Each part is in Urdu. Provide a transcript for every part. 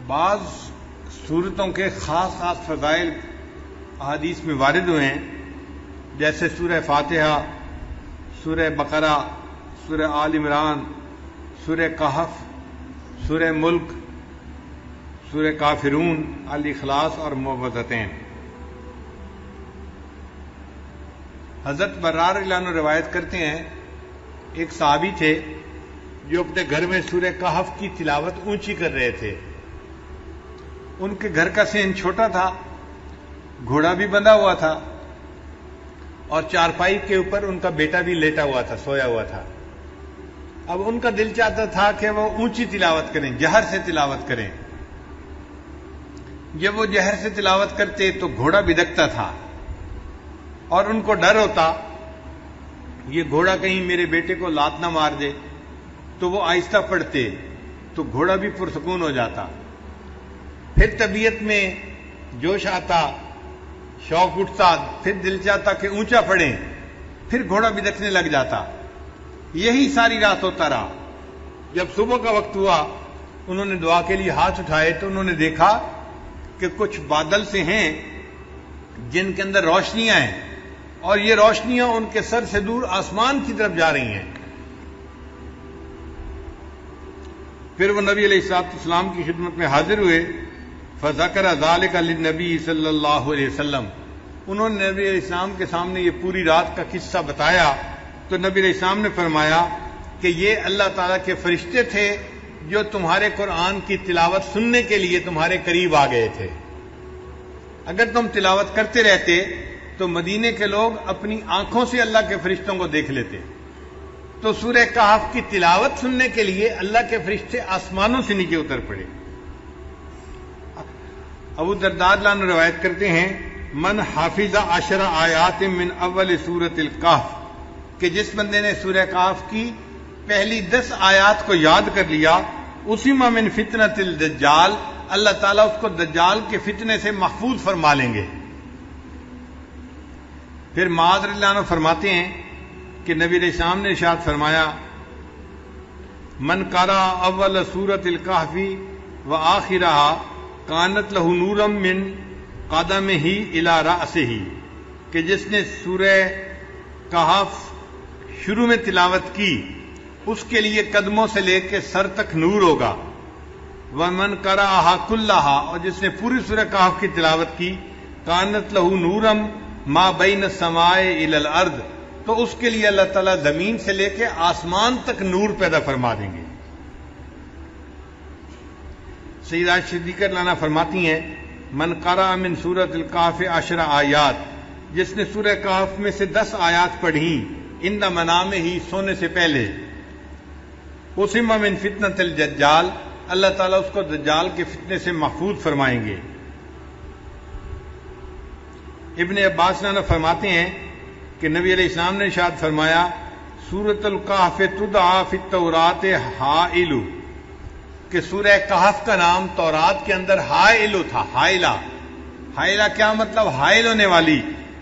بعض صورتوں کے خاص خاص فضائل احادیث میں وارد ہوئے ہیں، جیسے سورہ فاتحہ، سورہ بقرہ، سورہ آل عمران، سورہ کہف، سورہ ملک، سورہ کافرون، الاخلاص اور معوذتین۔ حضرت برار رضی اللہ عنہ روایت کرتے ہیں، ایک صحابی تھے جو اپنے گھر میں سورہ کہف کی تلاوت اونچی کر رہے تھے۔ ان کے گھر کا صحن چھوٹا تھا، گھوڑا بھی بندھا ہوا تھا اور چارپائی کے اوپر ان کا بیٹا بھی لیٹا ہوا تھا، سویا ہوا تھا۔ اب ان کا دل چاہتا تھا کہ وہ اونچی تلاوت کریں، جہر سے تلاوت کریں۔ جب وہ جہر سے تلاوت کرتے تو گھوڑا بدکتا تھا اور ان کو ڈر ہوتا یہ گھوڑا کہیں میرے بیٹے کو لات نہ مار دے، تو وہ آہستہ پڑھتے تو گھوڑا بھی پرسکون ہو جاتا۔ پھر طبیعت میں جوش آتا، شوق اٹھتا، پھر دل چاہتا کہ اونچا پڑھیں، پھر گھوڑا بدکنے لگ جاتا۔ یہی ساری رات ہوتا رہا۔ جب صبح کا وقت ہوا، انہوں نے دعا کے لیے ہاتھ اٹھائے تو انہوں نے دیکھا کہ کچھ بادل سے ہیں جن کے اندر روشنیاں ہیں، اور یہ روشنیاں ان کے سر سے دور آسمان کی طرف جا رہی ہیں۔ پھر وہ نبی علیہ السلام کی خدمت میں حاضر ہوئے، فذکر ذلک للنبی صلی اللہ علیہ وسلم۔ انہوں نے نبی علیہ السلام کے سامنے یہ پوری رات کا قصہ بتایا تو نبی علیہ السلام نے فرمایا کہ یہ اللہ تعالیٰ کے فرشتے تھے جو تمہارے قرآن کی تلاوت سننے کے لیے تمہارے قریب آ گئے تھے۔ اگر تم تلاوت کرتے رہتے تو مدینے کے لوگ اپنی آنکھوں سے اللہ کے فرشتوں کو دیکھ لیتے۔ تو سورہ کہف کی تلاوت سننے کے لیے اللہ کے فرشتے آسمانوں سے نیچے اتر پڑے۔ ابو درداء رضی اللہ عنہ روایت کرتے ہیں، من حافظ 10 آیات من اول سورۃ الکہف، کہ جس بندے نے سورہ کہف کی پہلی 10 آیات کو یاد کر لیا، اسم من فتنۃ الدجال، اللہ تعالیٰ اس کو دجال کے فتنے سے محفوظ فرما لیں گے۔ پھر معاذ رضی اللہ عنہ فرماتے ہیں کہ نبی علیہ السلام نے ارشاد فرمایا، من قرأ اول سورۃ الکہف وآخرها کانت لہ نورا من قدمہ الی رأسہ، کہ جس نے سورہ کہف شروع میں تلاوت کی اس کے لیے قدموں سے لے کے سر تک نور ہوگا۔ ومن قرأها کلها، اور جس نے پوری سورہ کہف کی تلاوت کی، کانت لہ نورا ما بین السماء الی الارض، تو اس کے لیے اللہ تعالیٰ زمین سے لے کے آسمان تک نور پیدا فرما دیں گے۔ سیدہ صدیقہ رضی اللہ عنہا فرماتی ہیں، من قرأ من سورۃ الکہف 10 آیات، جس نے سورہ کہف میں سے 10 آیات پڑھیں عند منامہ، سونے سے پہلے، اسم من فتنۃ الدجال، اللہ تعالیٰ اس کو دجال کے فتنے سے محفوظ فرمائیں گے۔ ابن عباس رضی اللہ عنہ فرماتے ہیں کہ نبی علیہ السلام نے ارشاد فرمایا، سورۃ الکہف تدعی فی التوراۃ حائل، کہ سورہ کہف کا نام تورات کے اندر حائل تھا۔ حائلہ، حائلہ کیا مطلب؟ حائل ہونے والی،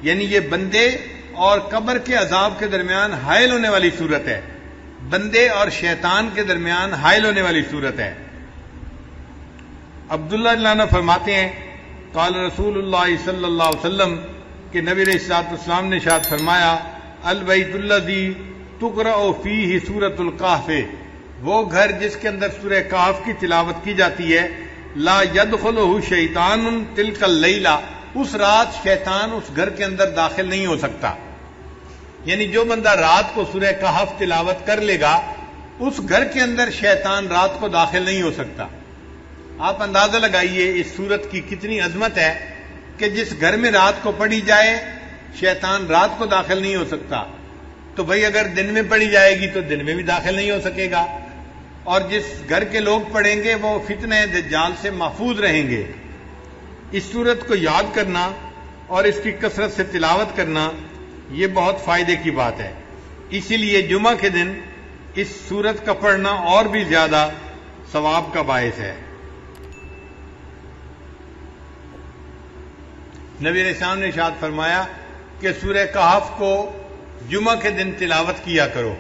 یعنی یہ بندے اور قبر کے عذاب کے درمیان حائل ہونے والی صورت ہے، بندے اور شیطان کے درمیان حائل ہونے والی صورت ہے۔ عبداللہ رضی اللہ عنہ فرماتے ہیں، قال رسول اللہ صلی اللہ علیہ وسلم، کہ نبی علیہ الصلوۃ والسلام نے ارشاد فرمایا، البیت الذی تقرأ فیہ سورۃ الکہف، وہ گھر جس کے اندر سورہ کہف کی تلاوت کی جاتی ہے، لا يدخلہ شیطان تلک اللیلہ، اس رات شیطان اس گھر کے اندر داخل نہیں ہو سکتا۔ یعنی جو بندہ رات کو سورہ کہف تلاوت کر لے گا، اس گھر کے اندر شیطان رات کو داخل نہیں ہو سکتا۔ آپ اندازہ لگائیے اس سورت کی کتنی عظمت ہے کہ جس گھر میں رات کو پڑھی جائے شیطان رات کو داخل نہیں ہو سکتا، تو بھئی اگر دن میں پڑھی جائے گی تو دن میں بھی داخل نہیں ہو سکے گا، اور جس گھر کے لوگ پڑھیں گے وہ فتنہ دجال سے محفوظ رہیں گے۔ اس سورت کو یاد کرنا اور اس کی کثرت سے تلاوت کرنا یہ بہت فائدے کی بات ہے، اسی لیے جمعہ کے دن اس سورت کا پڑھنا اور بھی زیادہ ثواب کا باعث ہے۔ نبی علیہ السلام نے ارشاد فرمایا کہ سورہ کہف کو جمعہ کے دن تلاوت کیا کرو،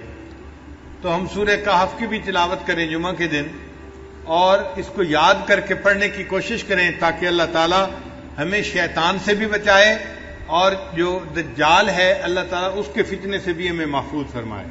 تو ہم سورہ کہف کی بھی تلاوت کریں جمعہ کے دن، اور اس کو یاد کر کے پڑھنے کی کوشش کریں تاکہ اللہ تعالیٰ ہمیں شیطان سے بھی بچائے اور جو دجال ہے اللہ تعالیٰ اس کے فتنے سے بھی ہمیں محفوظ فرمائے.